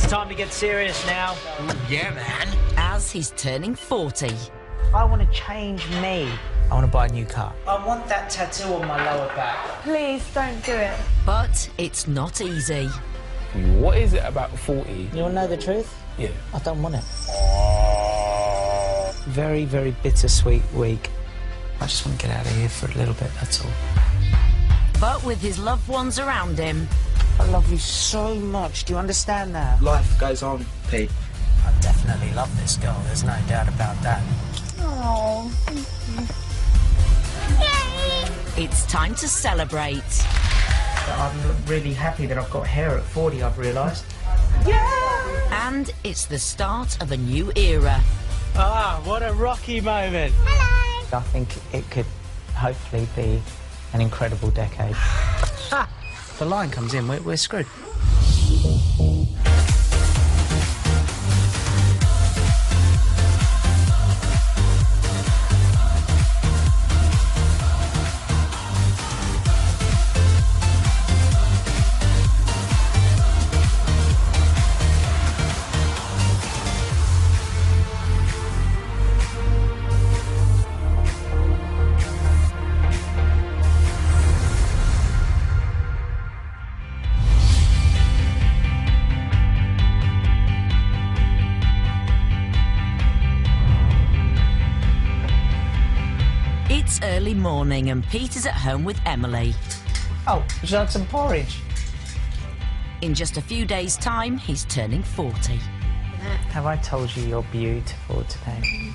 time to get serious now. Yeah, man. As he's turning 40. I want to change me. I want to buy a new car. I want that tattoo on my lower back. Please don't do it. But it's not easy. What is it about 40? You want to know the truth? Yeah. I don't want it. Very, very bittersweet week. I just want to get out of here for a little bit, that's all. But with his loved ones around him... I love you so much, do you understand that? Life goes on, Pete. I definitely love this girl, there's no doubt about that. Oh, It's time to celebrate. I'm really happy that I've got hair at 40, I've realised. yeah! And it's the start of a new era. Ah, what a rocky moment. Hello! I think it could hopefully be an incredible decade. If the line comes in, we're screwed. It's early morning and Pete is at home with Emily. Oh, would you like some porridge? In just a few days' time, he's turning 40. Have I told you you're beautiful today?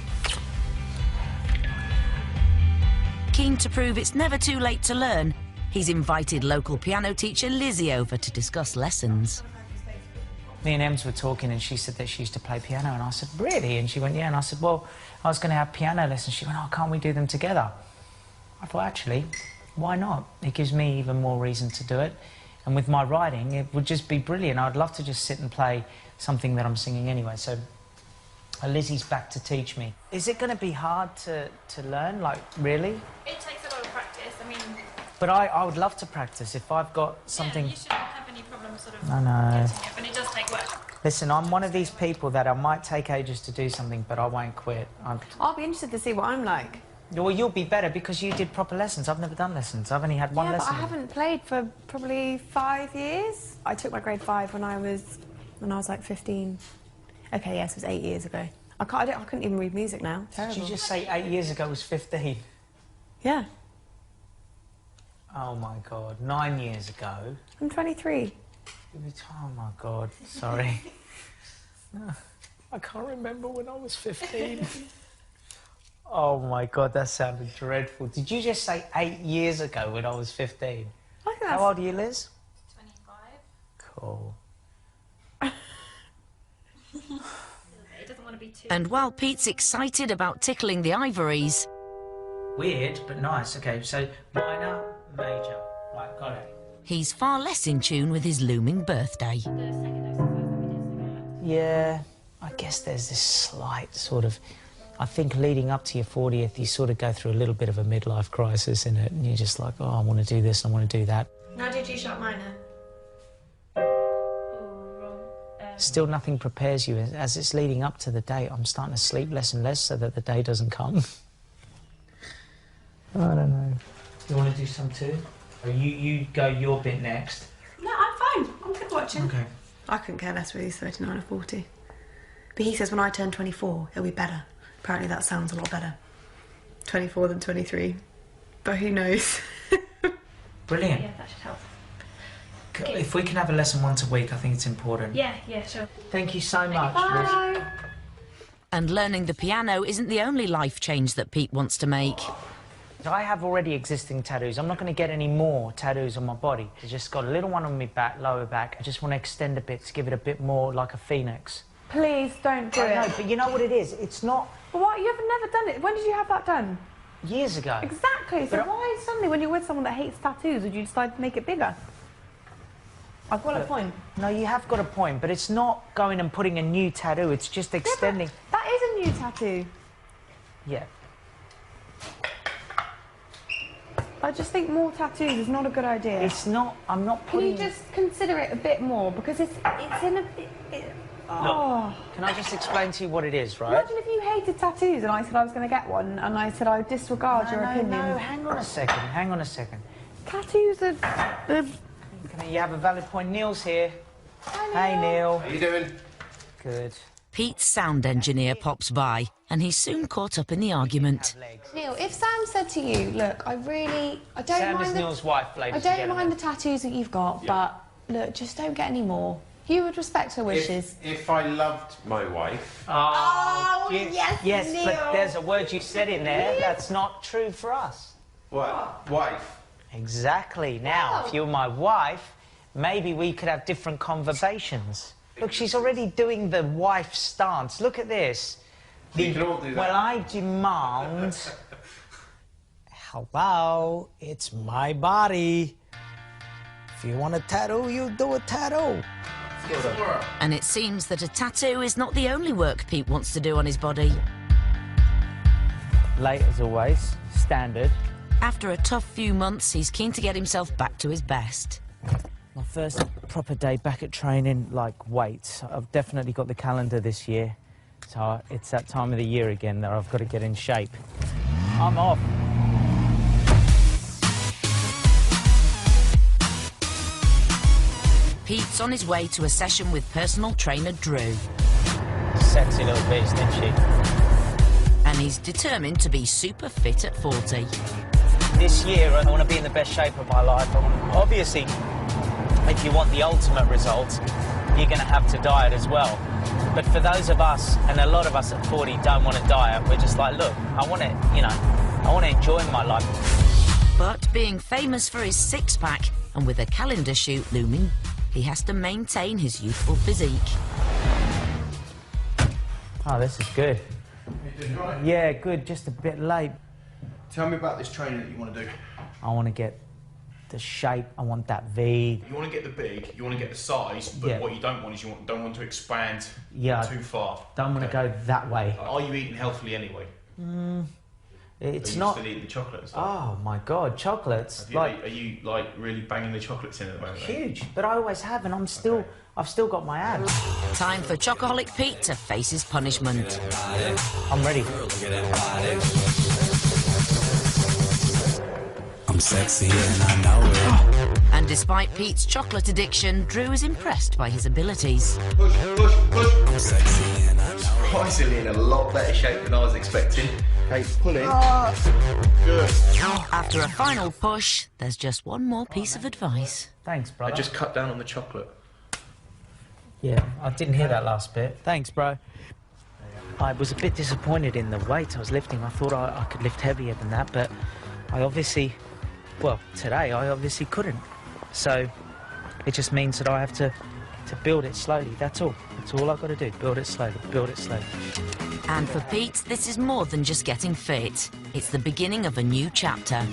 Keen to prove it's never too late to learn, he's invited local piano teacher Lizzie over to discuss lessons. Me and Ems were talking and she said that she used to play piano and I said, really? And she went, yeah. And I said, well, I was going to have piano lessons. She went, oh, can't we do them together? I thought, actually, why not? It gives me even more reason to do it. And with my writing, it would just be brilliant. I'd love to just sit and play something that I'm singing anyway. So Lizzie's back to teach me. Is it going to be hard to learn, like, really? It takes a lot of practice, I mean... But I would love to practice if I've got something... Yeah, you shouldn't have any problem sort of I know. getting it, but it does take work. Listen, I'm one of these people that I might take ages to do something, but I won't quit. I'll be interested to see what I'm like. Well, you'll be better because you did proper lessons. I've never done lessons. I've only had one Yeah, but lesson. I haven't played for probably 5 years. I took my grade 5 when I was like 15. Okay, yes, it was 8 years ago. I couldn't even read music now. Terrible. Did you just say 8 years ago was 15? Yeah. Oh, my God. 9 years ago? I'm 23. Oh, my God. Sorry. I can't remember when I was 15. Oh, my God, that sounded dreadful. Did you just say 8 years ago when I was 15? I think that's... How old are you, Liz? 25. Cool. It doesn't want to be too... And while Pete's excited about tickling the ivories... Weird, but nice. OK, so minor, major. Right, got it. he's far less in tune with his looming birthday. Yeah, I guess there's this slight sort of... I think leading up to your 40th, you sort of go through a little bit of a midlife crisis in it, and you're just like, oh, I want to do this, I want to do that. How did you sharp minor? Still nothing prepares you. As it's leading up to the date, I'm starting to sleep less and less so that the day doesn't come. I don't know. You want to do some too? Or you go your bit next. No, I'm fine. I'm good watching. Okay. I couldn't care less whether he's 39 or 40. But he says when I turn 24, it'll be better. Apparently that sounds a lot better. 24 than 23. But who knows? Brilliant. Yeah, that should help. If we can have a lesson once a week, I think it's important. Yeah, sure. Thank you so much. Bye. Liz. And learning the piano isn't the only life change that Pete wants to make. I have already existing tattoos. I'm not going to get any more tattoos on my body. I just got a little one on my back, lower back. I just want to extend a bit to give it a bit more like a phoenix. Please don't do it. I know, but you know what it is? It's not... But what? You've never done it. When did you have that done? Years ago. Exactly. So But why suddenly, when you're with someone that hates tattoos, would you decide to make it bigger? I've got a point. No, you have got a point, but it's not going and putting a new tattoo. It's just extending... Yeah, that is a new tattoo. Yeah. I just think more tattoos is not a good idea. It's not... I'm not Can putting... you just consider it a bit more? Because it's in a... Look, can I just explain to you what it is, right? Imagine if you hated tattoos and I said I was going to get one and I said I would disregard your opinion. No, hang on a second. Tattoos are... You have a valid point. Neil's here. Hey, Neil. How you doing? Good. Pete's sound engineer pops by and he's soon caught up in the argument. Neil, if Sam said to you, look, I don't Sam mind is Neil's wife, ladies I and don't gentlemen. mind the tattoos that you've got, but look, just don't get any more. You would respect her wishes. If I loved my wife... Oh, yes, Neil. But there's a word you said in there that's not true for us. What? Wife? Exactly. Now, if you're my wife, maybe we could have different conversations. Look, she's already doing the wife stance. Look at this. We can all do that. Well, I demand... Hello, it's my body. If you want a tattoo, you do a tattoo. And it seems that a tattoo is not the only work Pete wants to do on his body. Late as always. Standard. After a tough few months, he's keen to get himself back to his best. My first proper day back at training, like weights. I've definitely got the calendar this year. So it's that time of the year again that I've got to get in shape. I'm off. Pete's on his way to a session with personal trainer Drew. Sexy little beast, isn't she? And he's determined to be super fit at 40. This year, I want to be in the best shape of my life. Obviously, if you want the ultimate result, you're going to have to diet as well. But for those of us, and a lot of us at 40 don't want to diet, we're just like, look, I want to, I want to enjoy my life. But being famous for his six-pack and with a calendar shoot looming, he has to maintain his youthful physique. Oh, this is good. You doing right? Yeah, good, just a bit late. Tell me about this training that you want to do. I want to get the shape, I want that V. You want to get the big, you want to get the size, but Yeah. what you don't want is don't want to expand Yeah, too far. Don't want to go that way. Are you eating healthily anyway? It's Are you not... still eating the chocolate and stuff? Oh, my God, chocolates. Are you like really banging the chocolates in at the moment? Huge, but I always have, and I've still got my abs. Time for Chocoholic Pete to face his punishment. I'm ready. I'm sexy and I know it. And despite Pete's chocolate addiction, Drew is impressed by his abilities. Push, push, push. I'm sexy and I know Surprisingly in a lot better shape than I was expecting. Okay, pull in. Good. After a final push, there's just one more piece of advice. Thanks, brother. I just cut down on the chocolate. Yeah, I didn't hear that last bit. Thanks, bro. I was a bit disappointed in the weight I was lifting. I thought I could lift heavier than that, but I obviously... Well, today I obviously couldn't. So it just means that I have to build it slowly. That's all. That's all I've got to do. Build it slowly. Build it slowly. And for Pete, this is more than just getting fit. It's the beginning of a new chapter.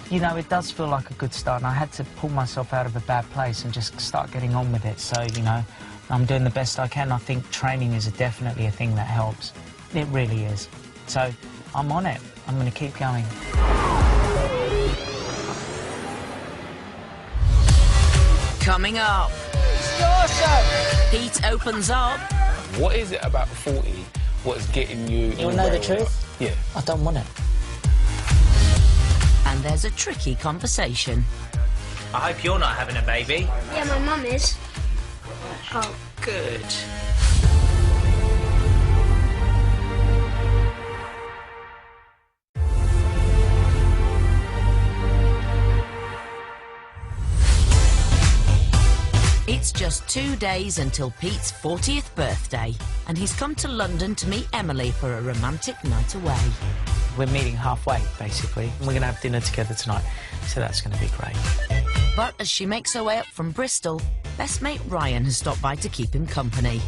You know, it does feel like a good start, and I had to pull myself out of a bad place and just start getting on with it. So, I'm doing the best I can. I think training is definitely a thing that helps. It really is. So I'm on it. I'm going to keep going. Coming up, Pete opens up. What is it about 40 what's getting you... You want to know the truth? Yeah. I don't want it. And there's a tricky conversation. I hope you're not having a baby. Yeah, my mum is. Oh, good. It's just 2 days until Pete's 40th birthday, and he's come to London to meet Emily for a romantic night away. We're meeting halfway, basically. We're going to have dinner together tonight, so that's going to be great. But as she makes her way up from Bristol, best mate Ryan has stopped by to keep him company.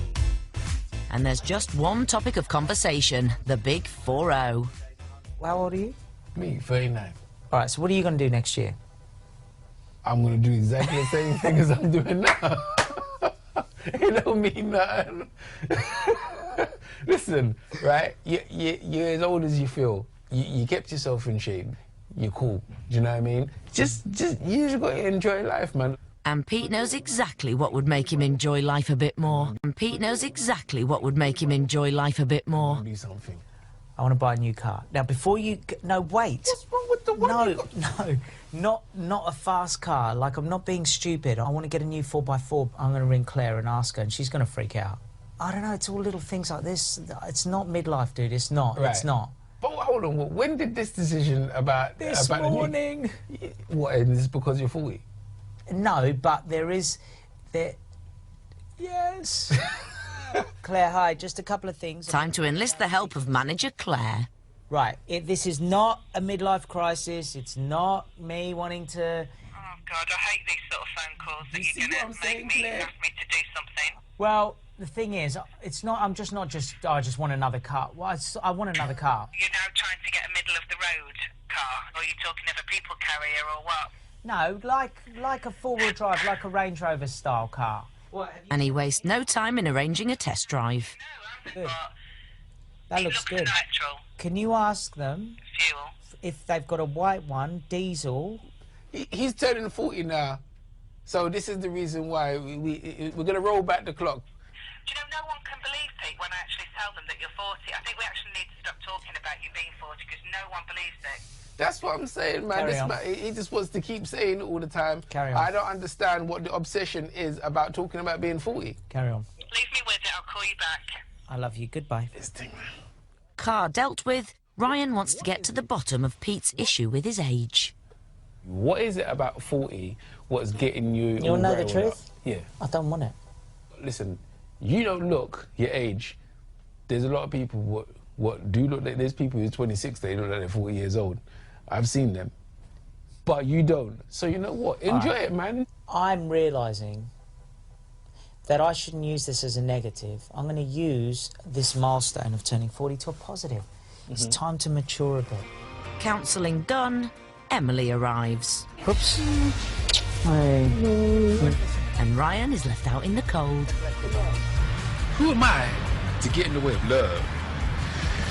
And there's just one topic of conversation, the big 4-0. How old are you? Me, 39. All right, so what are you going to do next year? I'm going to do exactly the same thing as I'm doing now. It don't mean nothing. Listen, right? You're as old as you feel. You kept yourself in shape. You're cool. Do you know what I mean? You just got to enjoy life, man. And Pete knows exactly what would make him enjoy life a bit more. And Pete knows exactly what would make him enjoy life a bit more. Do something. I want to buy a new car. Now, before you... No, wait. What's wrong with the one? No, not a fast car. Like, I'm not being stupid. I want to get a new 4x4. I'm going to ring Claire and ask her, and she's going to freak out. I don't know, it's all little things like this. It's not midlife, dude. It's not. Right. It's not. But hold on, when did this decision about... This morning. What, and this is because you're 40? No, but there is... Yes. Claire, hi, just a couple of things. Time to enlist the help of manager Claire. Right, this is not a midlife crisis. It's not me wanting to... Oh, God, I hate these sort of phone calls that you're going to make me ask me to do something. Well, the thing is, it's not... I'm just not just... Oh, I just want another car. Well, I want another car. You're now trying to get a middle-of-the-road car, or you're talking of a people carrier, or what? No, like a four-wheel drive, like a Range Rover style car. And he wastes no time in arranging a test drive. Good. That looks good. Petrol. Can you ask them Fuel. if they've got a white one, diesel? He's turning 40 now, so this is the reason why we're going to roll back the clock. Do you know, no one can believe, Pete, when I actually tell them that you're 40. I think we actually need to stop talking about you being 40, because no one believes it. That's what I'm saying, man. Carry on. He just wants to keep saying it all the time. Carry on. I don't understand what the obsession is about talking about being 40. Carry on. Leave me with it, I'll call you back. I love you. Goodbye. This thing, man. Car dealt with, Ryan wants to get to the bottom of Pete's issue with his age. What is it about 40 what's getting you... You want to know the all truth? up? Yeah. I don't want it. Listen, you don't look your age. There's a lot of people what do look like... There's people who's 26, they look like they're 40 years old. I've seen them. But you don't. So you know what? Enjoy it, man. I'm realising that I shouldn't use this as a negative. I'm going to use this milestone of turning 40 to a positive. It's time to mature a bit. Counselling done, Emily arrives. Whoops. Hey. And Ryan is left out in the cold. Who am I to get in the way of love?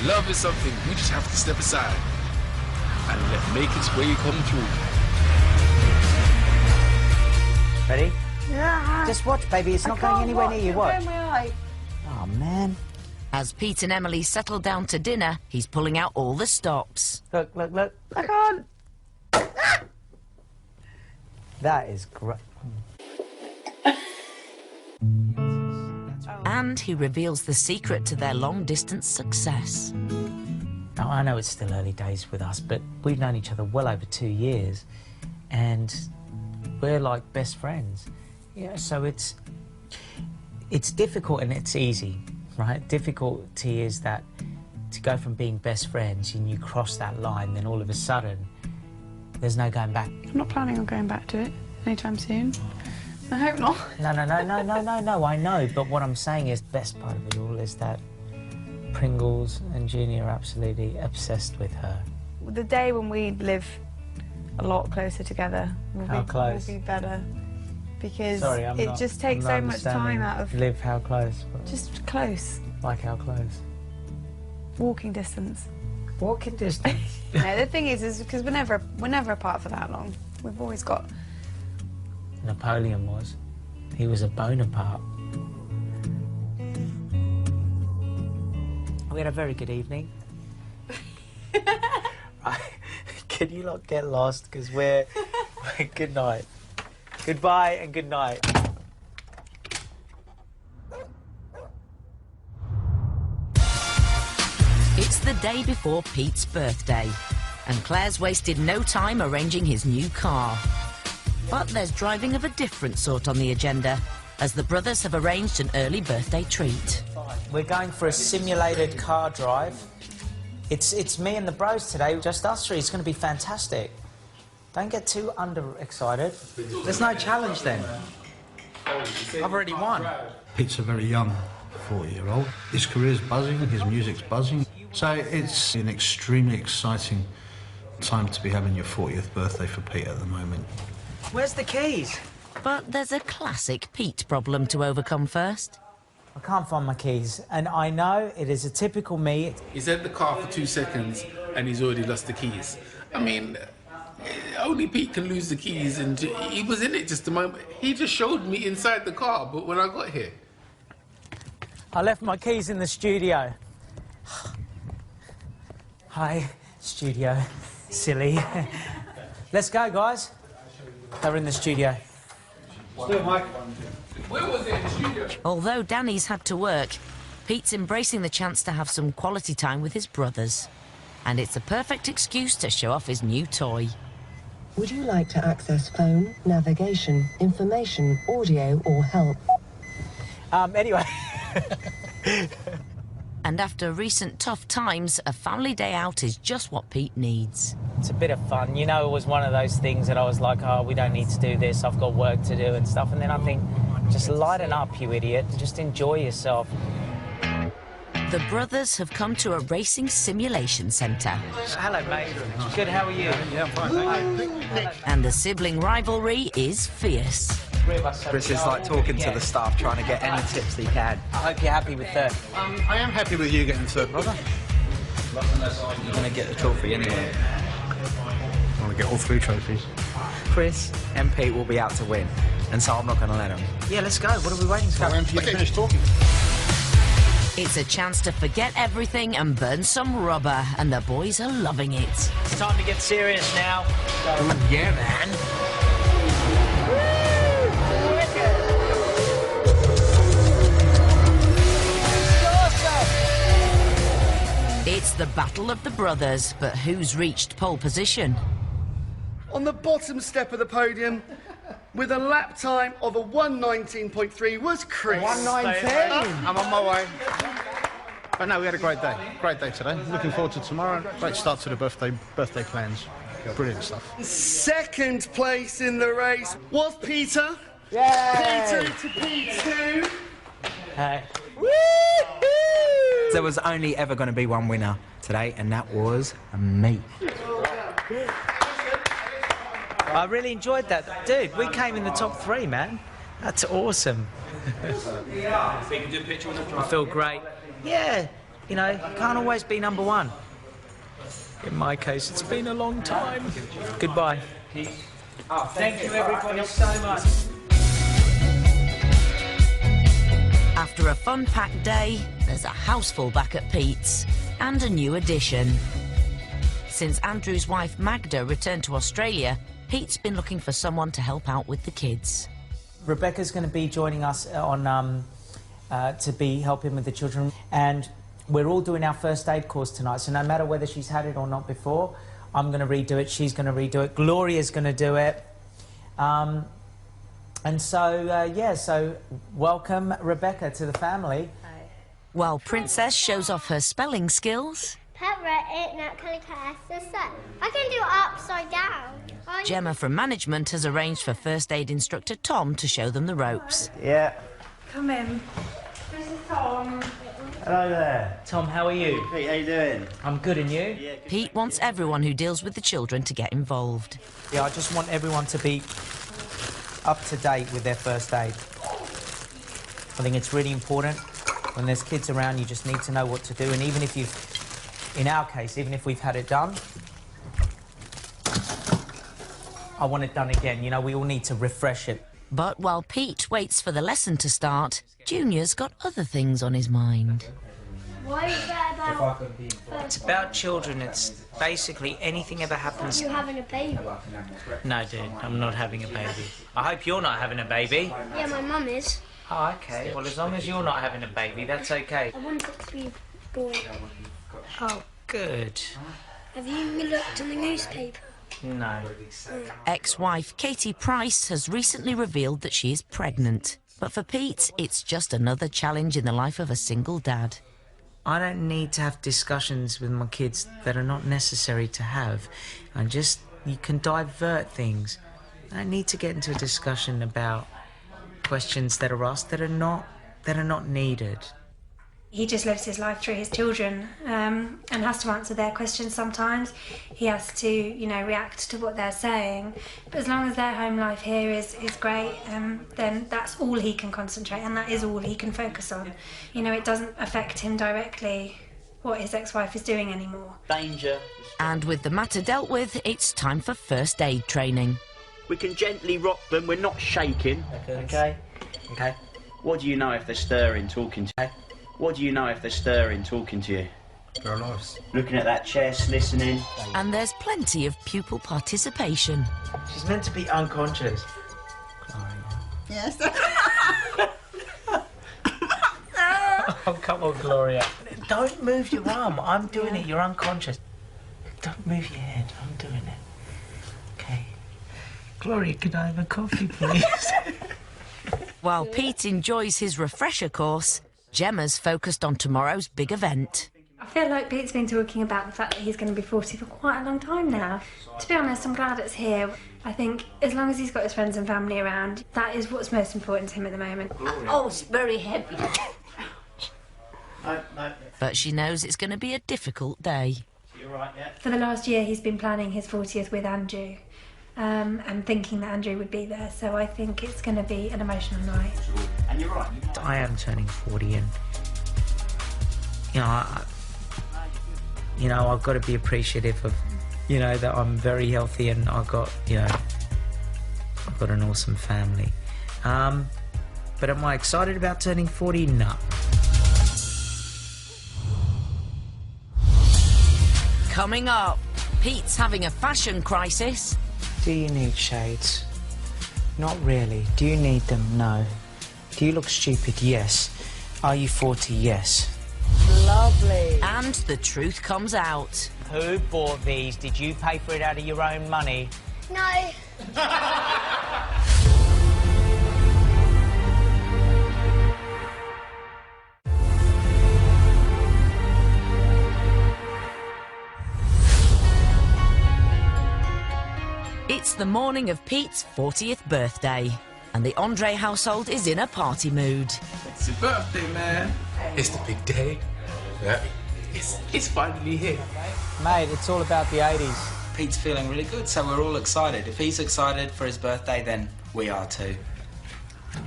Love is something we just have to step aside and let make its way come through. Ready? Yeah. Just watch, baby. It's not going anywhere near you. Watch. My eye. Oh, man. As Pete and Emily settle down to dinner, he's pulling out all the stops. Look, look, look. I can't. That is great. And he reveals the secret to their long-distance success. Now, I know it's still early days with us, but we've known each other well over 2 years, and we're like best friends. Yeah, so it's difficult and it's easy, right? Difficulty is that to go from being best friends and you cross that line, then all of a sudden there's no going back. I'm not planning on going back to it anytime soon. I hope not. No, I know, but what I'm saying is the best part of it all is that Pringles and Junior are absolutely obsessed with her. The day when we live a lot closer together will be better. Because it just takes so much time out of... Live how close? Just close. Like how close? Walking distance. Walking distance? No, the thing is because we're never apart for that long. We've always got... Napoleon was. He was a Bonaparte. We had a very good evening. Right. Can you not get lost? Because we're... Good night. Goodbye and good night. It's the day before Pete's birthday, and Claire's wasted no time arranging his new car. But there's driving of a different sort on the agenda, as the brothers have arranged an early birthday treat. We're going for a simulated car drive. It's me and the bros today, just us three. It's going to be fantastic. Don't get too under-excited. There's no challenge then. I've already won. Pete's a very young 40-year-old. His career's buzzing, his music's buzzing. So it's an extremely exciting time to be having your 40th birthday for Pete at the moment. Where's the keys? But there's a classic Pete problem to overcome first. I can't find my keys, and I know it is a typical me. He's had the car for 2 seconds and he's already lost the keys. I mean, Only Pete can lose the keys, and he was in it just a moment. He just showed me inside the car, but when I got here... I left my keys in the studio. Hi, studio. Silly. Let's go, guys. They're in the studio. Still, Mike. Where was it in the studio? Although Danny's had to work, Pete's embracing the chance to have some quality time with his brothers. And it's a perfect excuse to show off his new toy. Would you like to access phone, navigation, information, audio, or help? Anyway. And after recent tough times, a family day out is just what Pete needs. It's a bit of fun. You know, it was one of those things that I was like, oh, we don't need to do this, I've got work to do and stuff. And then I think, just lighten up, you idiot, and just enjoy yourself. The brothers have come to a racing simulation centre. Hello, mate. Good, how are you? Yeah, I'm fine, thanks. And the sibling rivalry is fierce. Chris is like talking to the staff, trying to get any tips he can. I hope you're happy with third. I am happy with you getting third, brother. You're going to get the trophy anyway. I want to get all 3 trophies. Chris and Pete will be out to win, and so I'm not going to let them. Yeah, let's go. What are we waiting for? I'm waiting for you to finish talking. It's a chance to forget everything and burn some rubber, and the boys are loving it. It's time to get serious now. Yeah, man. It's the battle of the brothers, but who's reached pole position? On the bottom step of the podium, with a lap time of a 1:19.3, was Chris. 1:19. I'm on my way. But no, we had a great day. Great day today. Looking forward to tomorrow. Great start to the birthday plans. Brilliant stuff. Second place in the race was Peter. Yay! Peter to P2. Hey. There was only ever going to be one winner today, and that was me. I really enjoyed that. Dude, we came in the top 3, man. That's awesome. I feel great. Yeah, you know, can't always be number 1. In my case, it's been a long time. Goodbye. Thank you, everybody, so much. After a fun-packed day, there's a houseful back at Pete's and a new addition. Since Andrew's wife Magda returned to Australia, Pete's been looking for someone to help out with the kids. Rebecca's going to be joining us on to be helping with the children, and we're all doing our first aid course tonight, so no matter whether she's had it or not before, I'm going to redo it, she's going to redo it, Gloria's going to do it. And so, yeah, so welcome Rebecca to the family. While Princess shows off her spelling skills, I can do it upside down. Gemma from management has arranged for first aid instructor Tom to show them the ropes. Yeah. Come in. This is Tom. Hello there. Tom, how are you? Hey, how you doing? I'm good, and you? Yeah, Pete wants everyone who deals with the children to get involved. Yeah, I just want everyone to be up to date with their first aid. I think it's really important. When there's kids around, you just need to know what to do, and even if you've, in our case, even if we've had it done, I want it done again. You know, we all need to refresh it. But while Pete waits for the lesson to start, Junior's got other things on his mind. What is that about? It's about children. It's basically anything ever happens. You having a baby? No, dude, I'm not having a baby. I hope you're not having a baby. Yeah, my mum is. Oh, okay. Well, as long as you're not having a baby, that's okay. I want it to be a boy. Oh, good. Have you looked in the newspaper? No. Ex-wife Katie Price has recently revealed that she is pregnant. But for Pete, it's just another challenge in the life of a single dad. I don't need to have discussions with my kids that are not necessary to have. You can divert things. I don't need to get into a discussion about questions that are asked that are not needed. He just lives his life through his children and has to answer their questions sometimes. He has to, you know, react to what they're saying. But as long as their home life here is great, then that's all he can concentrate and that is all he can focus on. You know, it doesn't affect him directly what his ex-wife is doing anymore. Danger. And with the matter dealt with, it's time for first aid training. We can gently rock them, we're not shaking. Okay. Okay. What do you know if they're stirring, talking to you? What do you know if they're stirring, talking to you? Their lives. Looking at that chest, listening. And there's plenty of pupil participation. She's meant to be unconscious. Yes. Oh, come on, Gloria. Don't move your arm. I'm doing it. You're unconscious. Don't move your head. I'm doing it. Okay. Gloria, can I have a coffee, please? While Pete enjoys his refresher course, Gemma's focused on tomorrow's big event. I feel like Pete's been talking about the fact that he's going to be 40 for quite a long time now. To be honest, I'm glad it's here. I think as long as he's got his friends and family around, that is what's most important to him at the moment. Oh, it's very heavy. But she knows it's going to be a difficult day. You're right, yeah. For the last year, he's been planning his 40th with Andrew and thinking that Andrew would be there. So I think it's going to be an emotional night. And you're right. I am turning 40 and, I've got to be appreciative of, that I'm very healthy and I've got an awesome family. But am I excited about turning 40? No. Coming up, Pete's having a fashion crisis. Do you need shades? Not really. Do you need them? No. Do you look stupid? Yes. Are you 40? Yes. Lovely. And the truth comes out. Who bought these? Did you pay for it out of your own money? No. It's the morning of Pete's 40th birthday, and the Andre household is in a party mood. It's your birthday, man. It's the big day. Yeah. It's finally here. Mate, it's all about the 80s. Pete's feeling really good, so we're all excited. If he's excited for his birthday, then we are too.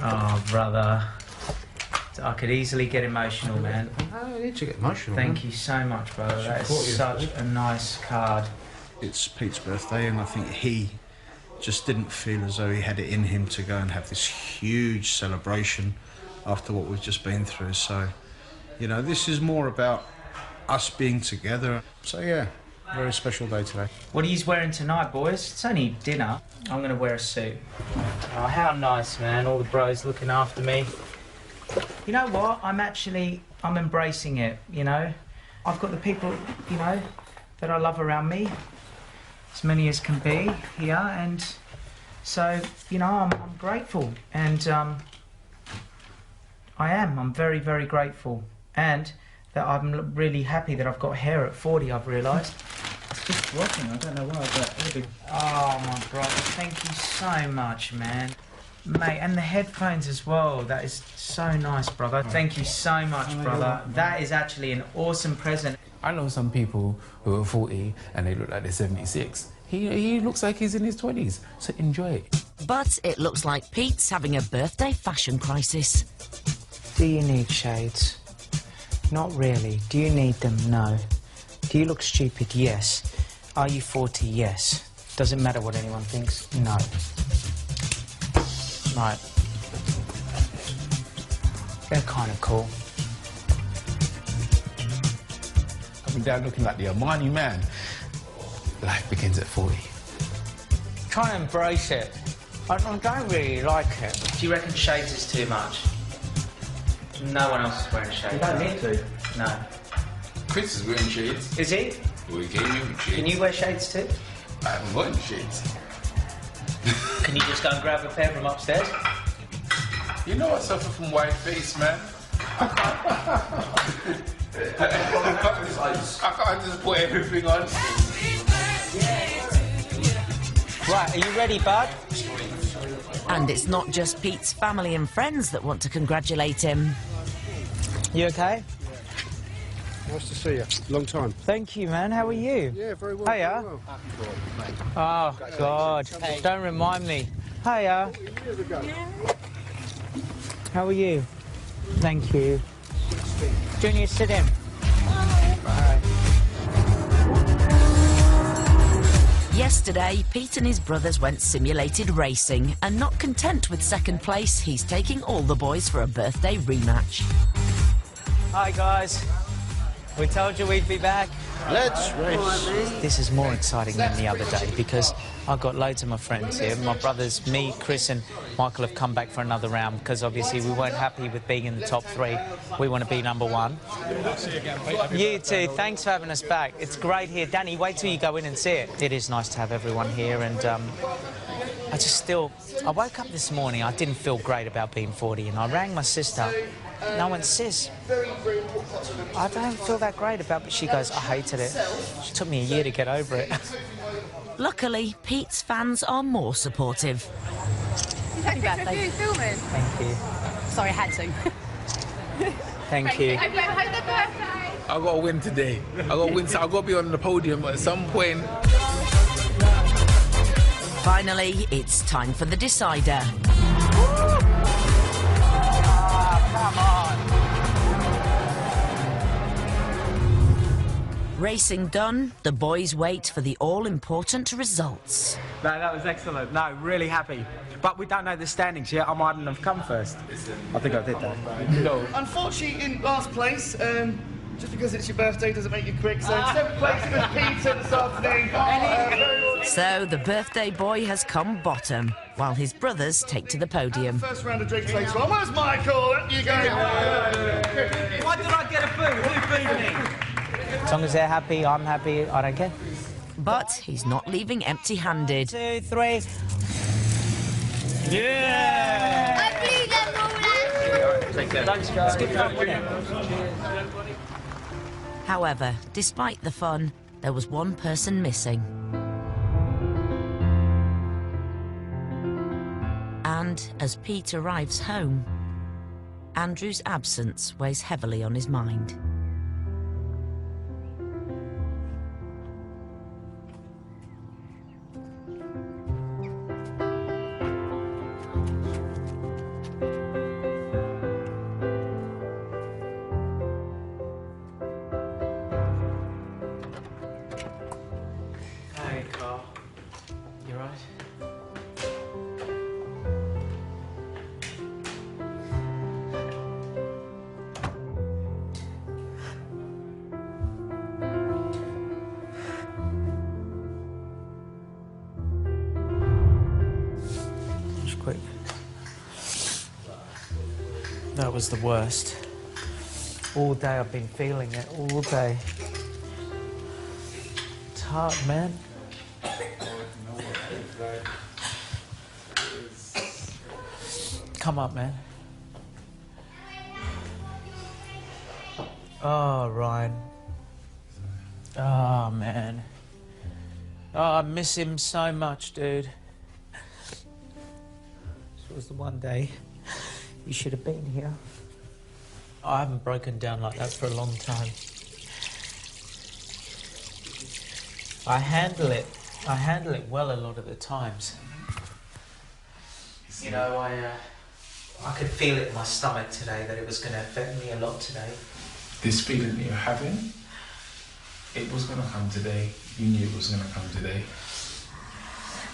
Oh, brother. I could easily get emotional, man. I need to get emotional. Thank you so much, brother. That is such a nice card. It's Pete's birthday, and I think he just didn't feel as though he had it in him to go and have this huge celebration after what we've just been through. So, this is more about us being together. So, yeah, very special day today. What are you wearing tonight, boys? It's only dinner. I'm going to wear a suit. Oh, how nice, man. All the bros looking after me. You know what? I'm embracing it, I've got the people, that I love around me. As many as can be here, and so I'm grateful, and I'm very, very grateful, and that I'm really happy that I've got hair at 40. I've realised it's just rocking. I don't know why, but oh my brother, thank you so much, man, mate, and the headphones as well. That is so nice, brother. Thank you so much, brother. That is actually an awesome present. I know some people who are 40 and they look like they're 76. He looks like he's in his 20s, so enjoy it. But it looks like Pete's having a birthday fashion crisis. Do you need shades? Not really. Do you need them? No. Do you look stupid? Yes. Are you 40? Yes. Doesn't matter what anyone thinks? No. Right. They're kind of cool. Coming down looking like the Armani man. Life begins at 40. Try and embrace it. I don't really like it. Do you reckon shades is too much? No one else is wearing shades. You don't need to. No. Chris is wearing shades. Is he? Well, he came in with shades. Can you wear shades too? I haven't got any shades. Can you just go and grab a pair from upstairs? You know I suffer from white face, man. I can't just put everything on. Right, are you ready, bud? And it's not just Pete's family and friends that want to congratulate him. You okay? Nice to see you. Long time. Thank you, man. How are you? Yeah, very well. Hiya. Very well. Oh, God. Don't remind me. Hiya. How are you? Thank you. Junior, sit in. Yesterday, Pete and his brothers went simulated racing, and not content with second place, he's taking all the boys for a birthday rematch. Hi guys, we told you we'd be back. Let's race. This is more exciting than the other day because I've got loads of my friends here. My brothers, me, Chris and Michael have come back for another round because obviously we weren't happy with being in the top 3. We want to be #1. You too, thanks for having us back. It's great here. Danny, wait till you go in and see it. It is nice to have everyone here, and I woke up this morning, I didn't feel great about being 40, and I rang my sister. And I went, sis, I don't feel that great about it. But she goes, I hated it. It took me a year to get over it. Luckily, Pete's fans are more supportive. Happy birthday. Filming. Thank you. Sorry, I had to. Thank you. Hope you have a birthday. I got to win today. I got to win. So I got to be on the podium at some point. Finally, it's time for the decider. Come on. Racing done, the boys wait for the all-important results. No, that was excellent. No, really happy. But we don't know the standings yet. I mightn't have come first. I think I did that. No. Unfortunately, in last place, just because it's your birthday doesn't make you quick. So 7th place was Peter this afternoon. So the birthday boy has come bottom, while his brothers take to the podium. First round of drinks later on. Where's Michael? Up you go. Why did I get a boo? Who booed me? As long as they're happy, I'm happy, I don't care. But he's not leaving empty-handed. 2, 3. Yeah! I blew them all out. Take care. Thanks, guys. Good fun, wasn't it? However, despite the fun, there was one person missing. And as Pete arrives home, Andrew's absence weighs heavily on his mind. Hey, Carl. You right? Just quick. That was the worst. All day I've been feeling it, all day. It's hard, man. Come up, man. Oh, Ryan. Oh, man. Oh, I miss him so much, dude. This was the one day you should have been here. I haven't broken down like that for a long time. I handle it well a lot of the times. You know, I could feel it in my stomach today that it was going to affect me a lot today. This feeling that you're having, it was going to come today. You knew it was going to come today.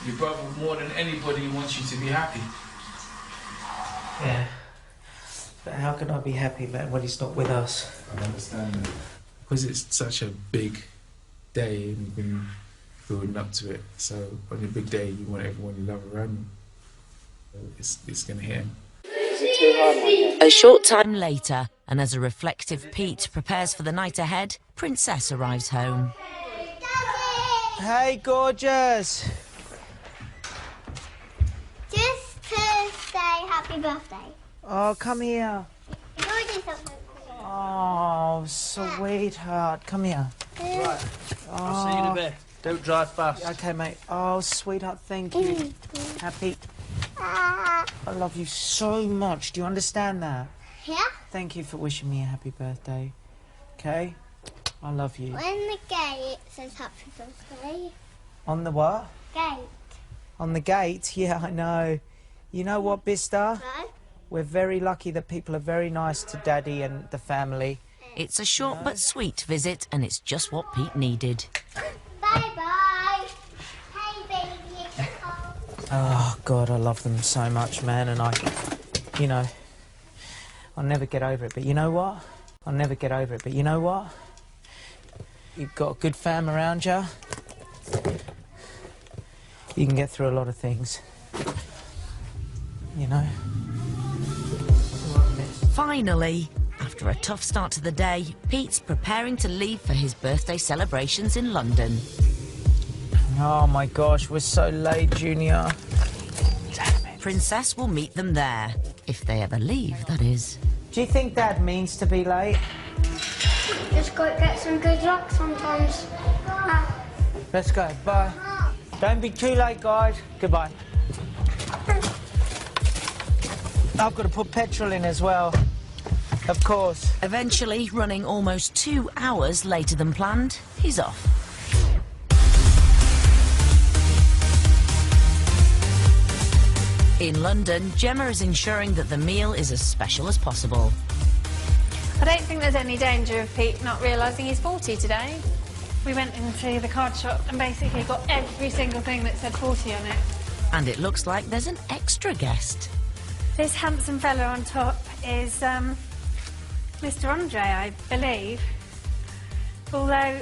Your brother, more than anybody, wants you to be happy. Yeah. But how can I be happy, man, when he's not with us? I understand that. Because it's such a big day and you've been building up to it. So on your big day, you want everyone you love around you. It's going to hit him. A short time later, and as a reflective Pete prepares for the night ahead, Princess arrives home. Hey, gorgeous! Just to say happy birthday. Oh, come here. You want to do something? Oh, sweetheart. Come here. Right. I'll see you in a bit. Don't drive fast. Okay, mate. Oh, sweetheart, thank you. Happy. I love you so much. Do you understand that? Yeah? Thank you for wishing me a happy birthday. Okay? I love you. On the gate it says happy birthday. On the what? Gate. On the gate? Yeah, I know. You know what, Bista? No? We're very lucky that people are very nice to Daddy and the family. It's a short but sweet visit, and it's just what Pete needed. Bye-bye. Oh, God, I love them so much, man, and you know, I'll never get over it, but you know what? I'll never get over it, but you know what? You've got a good fam around you. You can get through a lot of things. You know? Finally, after a tough start to the day, Pete's preparing to leave for his birthday celebrations in London. Oh my gosh, we're so late, Junior. Damn it. Princess will meet them there, if they ever leave, that is. Do you think Dad means to be late? Just got to get some good luck sometimes. Let's go, bye. Don't be too late, guys. Goodbye. I've got to put petrol in as well. Of course. Eventually, running almost 2 hours later than planned, he's off. In London, Gemma is ensuring that the meal is as special as possible. I don't think there's any danger of Pete not realising he's 40 today. We went into the card shop and basically got every single thing that said 40 on it. And it looks like there's an extra guest. This handsome fella on top is Mr. Andre, I believe. Although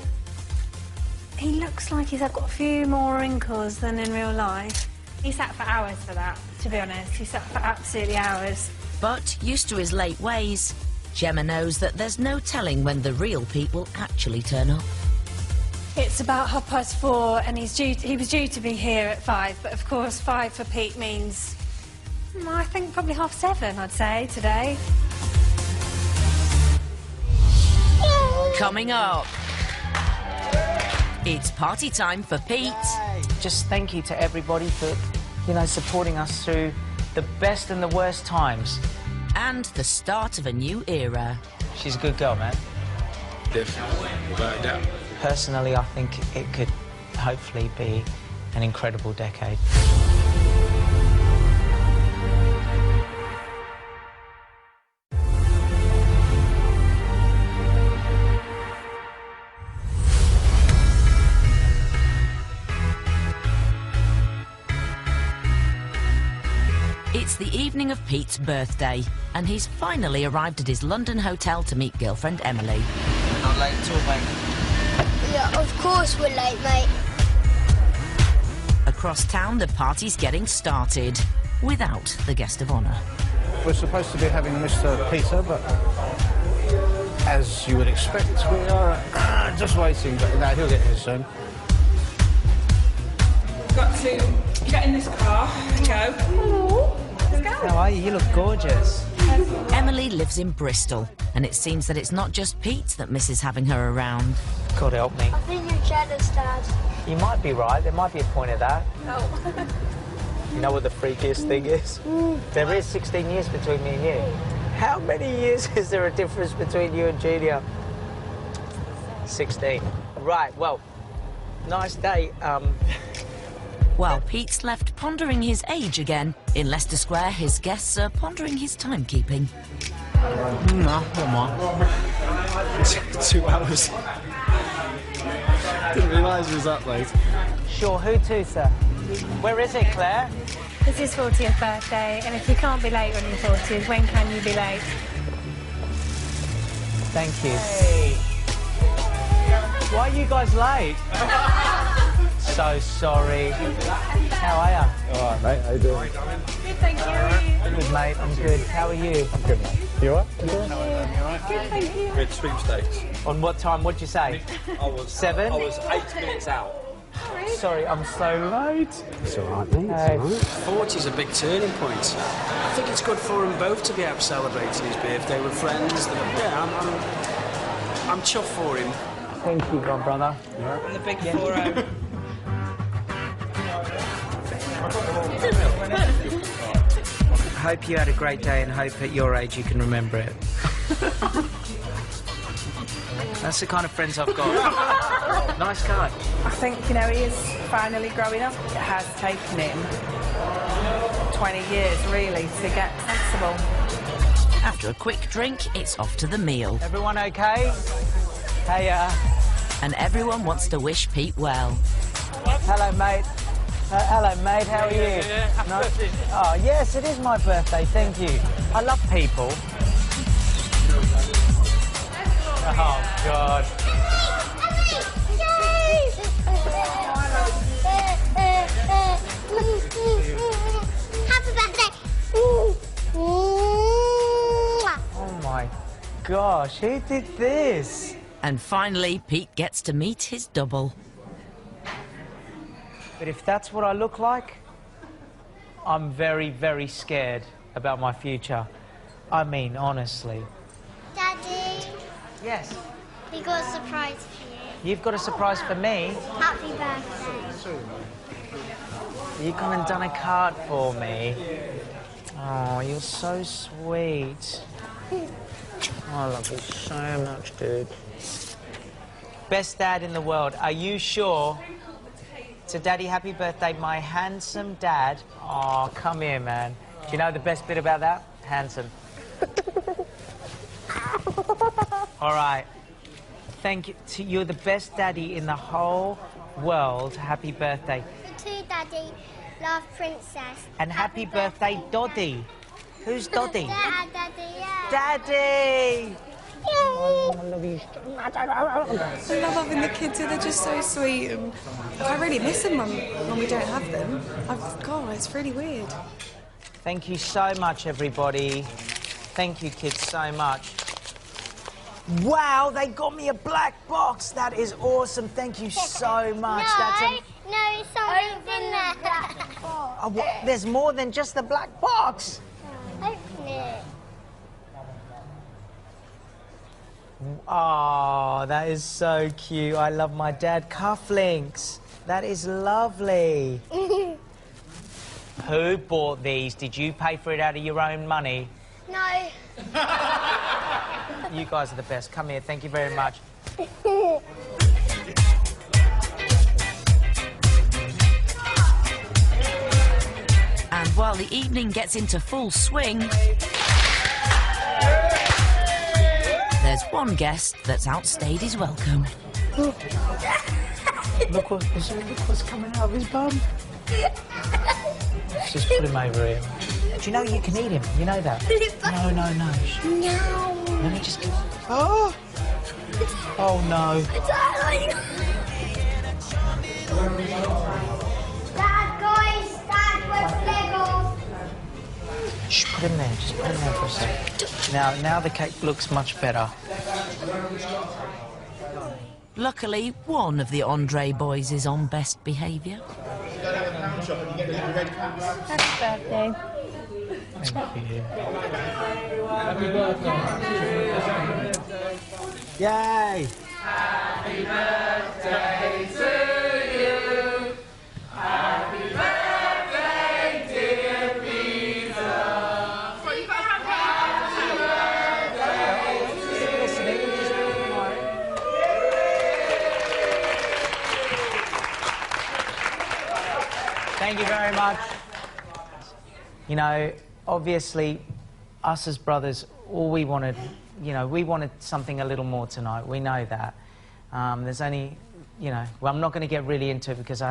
he looks like he's got a few more wrinkles than in real life. He sat for hours for that, to be honest. He sat for absolutely hours. But used to his late ways, Gemma knows that there's no telling when the real Pete will actually turn up. It's about 4:30 and he was due to be here at 5, but of course 5 for Pete means, I think probably 7:30, I'd say, today. Coming up, it's party time for Pete. Just thank you to everybody for, you know, supporting us through the best and the worst times. And the start of a new era. She's a good girl, man. Definitely, without a doubt. Personally, I think it could hopefully be an incredible decade. It's the evening of Pete's birthday, and he's finally arrived at his London hotel to meet girlfriend Emily. Not late at all, mate. Yeah, of course we're late, mate. Across town, the party's getting started, without the guest of honour. We're supposed to be having Mr. Peter, but as you would expect, we are just waiting, but no, he'll get here soon. Got to get in this car and go. Let's go. How are you? You look gorgeous. Emily lives in Bristol, and it seems that it's not just Pete that misses having her around. God help me. I think you're jealous, Dad. You might be right. There might be a point of that. Oh. You know what the freakiest thing is? There is 16 years between me and you. How many years is there a difference between you and Julia? 16. Right, well, nice day. While Pete's left pondering his age again, in Leicester Square, his guests are pondering his timekeeping. No, not mine. 2 hours. Didn't realise he was that late. Sure, who to, sir? Where is it, Claire? It's his 40th birthday, and if you can't be late when you're 40, when can you be late? Thank you. Hey. Why are you guys late? So sorry. How are you? All right, mate. How you doing? Good, thank you. Good, mate. I'm good. How are you? I'm good, mate. You all right? Good, thank you. We had sweepstakes. On what time? What'd you say? I was 7? I was 8 minutes out. Sorry, I'm so late. It's all right, mate. It's all right. 40 is a big turning point. I think it's good for them both to be out celebrating his birthday with friends. I'm chuffed for him. Thank you, my brother. Yeah. The big 4-0. Hope you had a great day and hope at your age you can remember it. That's the kind of friends I've got. Nice guy. I think, he is finally growing up. It has taken him 20 years, really, to get sensible. After a quick drink, it's off to the meal. Everyone okay? Hey, And everyone wants to wish Pete well. Hello, mate. Hello, mate. How are you? Yeah. No? Oh, yes, it is my birthday. Thank you. I love people. Oh, God. Happy birthday. Oh, my gosh. Who did this? And finally, Pete gets to meet his double. But if that's what I look like, I'm very, very scared about my future. I mean, honestly. Daddy. Yes? We got a surprise for you. You've got a surprise for me. Happy birthday. You've gone and done a card for me. Oh, you're so sweet. I love you so much, dude. Best dad in the world. Are you sure? To Daddy, happy birthday, my handsome dad. Oh, come here, man. Do you know the best bit about that? Handsome. All right. Thank you. You're the best daddy in the whole world. Happy birthday. You too, Daddy. Love, Princess. And happy birthday, Doddy. Who's Doddy? Dad, Daddy, yeah. Daddy! I love having the kids here, they're just so sweet. And I really miss them when we don't have them. God, it's really weird. Thank you so much, everybody. Thank you, kids, so much. Wow, they got me a black box. That is awesome. Thank you so much. No, something's in there. Oh, what? There's more than just the black box. Open it. Oh, that is so cute. I love my dad. Cufflinks. That is lovely. Who bought these? Did you pay for it out of your own money? No. You guys are the best. Come here. Thank you very much. And while the evening gets into full swing, there's one guest that's outstayed his welcome. Look what's coming out of his bum. Let's just put him over here. Do you know you can eat him? You know that? No. No. Let me just get... Oh! Oh, no. Dad, guys, Dad, where's Lego? Shh, put him there. Just put him there for a sec. Now the cake looks much better. Luckily, one of the Andre boys is on best behaviour. Happy birthday. Thank you. Happy birthday. Yay! Happy birthday to you. Happy birthday, dear Peter. Happy birthday to Thank you very much. You know, obviously, us as brothers, all we wanted, you know, we wanted something a little more tonight. We know that. There's only, you know, well, I'm not going to get really into it because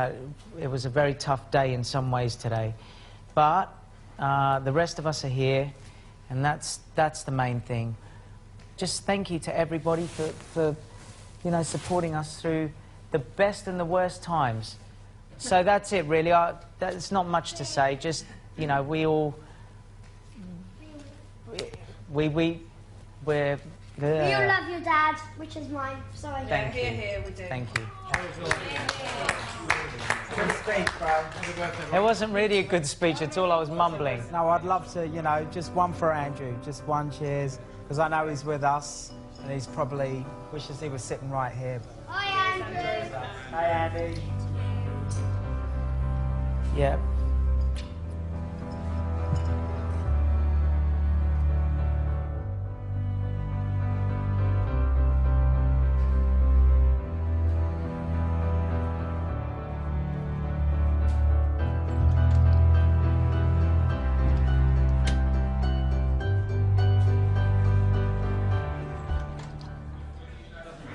it was a very tough day in some ways today. But the rest of us are here, and that's the main thing. Just thank you to everybody for you know, supporting us through the best and the worst times. So that's it, really. There's not much to say. Just, you know, we all... We're... We all love your dad, which is mine. Sorry. Thank you. Here, we do. Thank you. Good speech, bro. It wasn't really a good speech at all. I was mumbling. No, I'd love to, you know, just one for Andrew. Just one cheers. Because I know he's with us, and he's probably wishes he was sitting right here. Hi, Andrew. Hi, Andy. Yeah.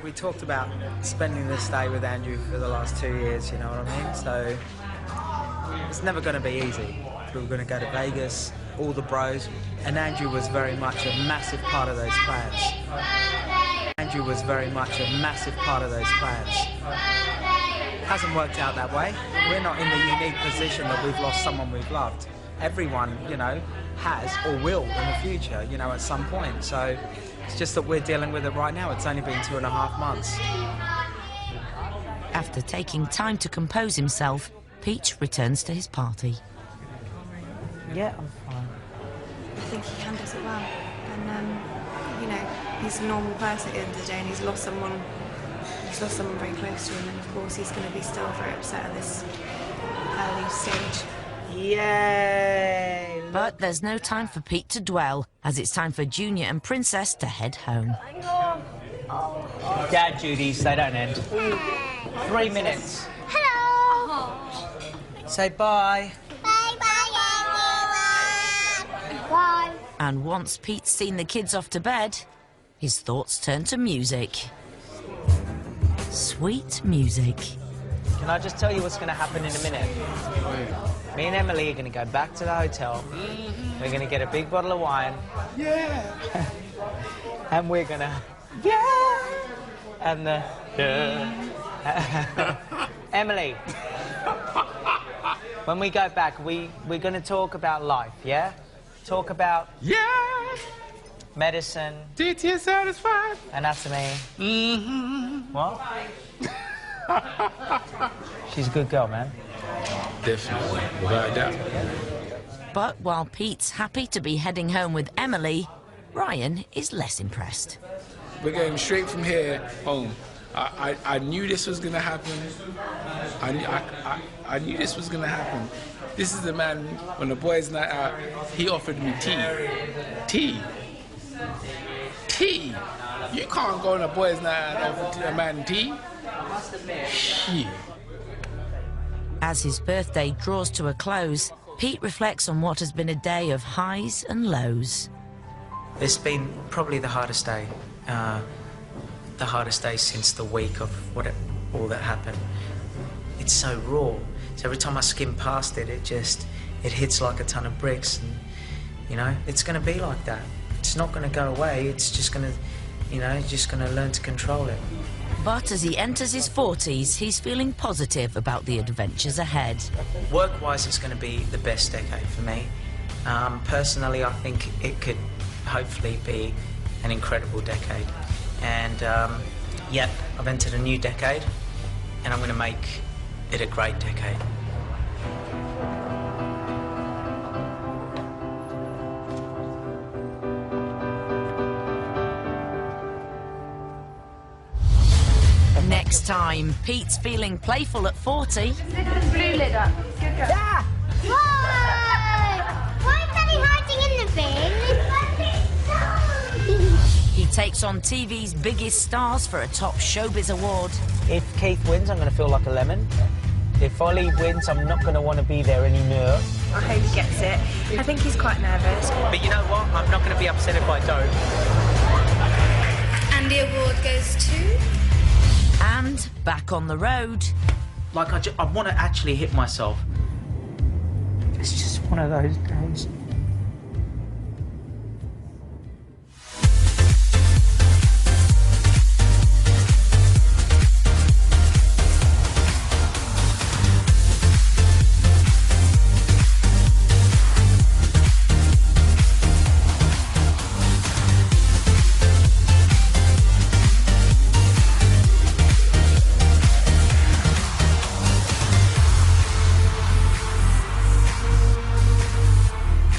We talked about spending this day with Andrew for the last 2 years, you know what I mean? So It's never going to be easy. We were going to go to Vegas, all the bros, and Andrew was very much a massive part of those plans. Andrew was very much a massive part of those plans. Hasn't worked out that way. We're not in the unique position that we've lost someone we've loved. Everyone, you know, has or will in the future, you know, at some point. So it's just that we're dealing with it right now. It's only been 2.5 months. After taking time to compose himself, Pete returns to his party. Yeah, I'm fine. I think he handles it well. And, you know, he's a normal person at the end of the day, and he's lost someone very close to him, and of course he's going to be still very upset at this early stage. Yay! But there's no time for Pete to dwell, as it's time for Junior and Princess to head home. Dad duties, they don't end. 3 minutes. Hello! Say bye. Bye. And once Pete's seen the kids off to bed, his thoughts turn to music. Sweet music. Can I just tell you what's going to happen in a minute? Me and Emily are going to go back to the hotel. We're going to get a big bottle of wine. Yeah. And we're going to... Yeah! And the... Emily. When we go back, we're going to talk about life, yeah? Talk about... Yeah! Medicine. Did you satisfied? Anatomy. Mm-hmm. What? She's a good girl, man. Definitely, without a doubt. But while Pete's happy to be heading home with Emily, Ryan is less impressed. We're going straight from here home. I knew this was going to happen. I knew this was going to happen. This is the man, when the boys' night out, he offered me tea. Tea. Tea. You can't go on a boys' night out and offer a man tea. Shit. As his birthday draws to a close, Pete reflects on what has been a day of highs and lows. It's been probably the hardest day. The hardest day since the week of all that happened. It's so raw. So every time I skim past it, it hits like a ton of bricks. And, you know, it's going to be like that. It's not going to go away. It's just going to, you know, just going to learn to control it. But as he enters his 40s, he's feeling positive about the adventures ahead. Work-wise, it's going to be the best decade for me. Personally, I think it could hopefully be an incredible decade. And, yeah, I've entered a new decade, and I'm going to make it a great decade. Next time, Pete's feeling playful at 40. Blue lid up. Good girl. Yeah. Why? Why is Daddy hiding in the bin? He takes on TV's biggest stars for a top showbiz award. If Keith wins, I'm going to feel like a lemon. If Ollie wins, I'm not going to want to be there anymore. I hope he gets it. I think he's quite nervous. But you know what? I'm not going to be upset if I don't. And the award goes to... And back on the road. Like, I want to actually hit myself. It's just one of those days.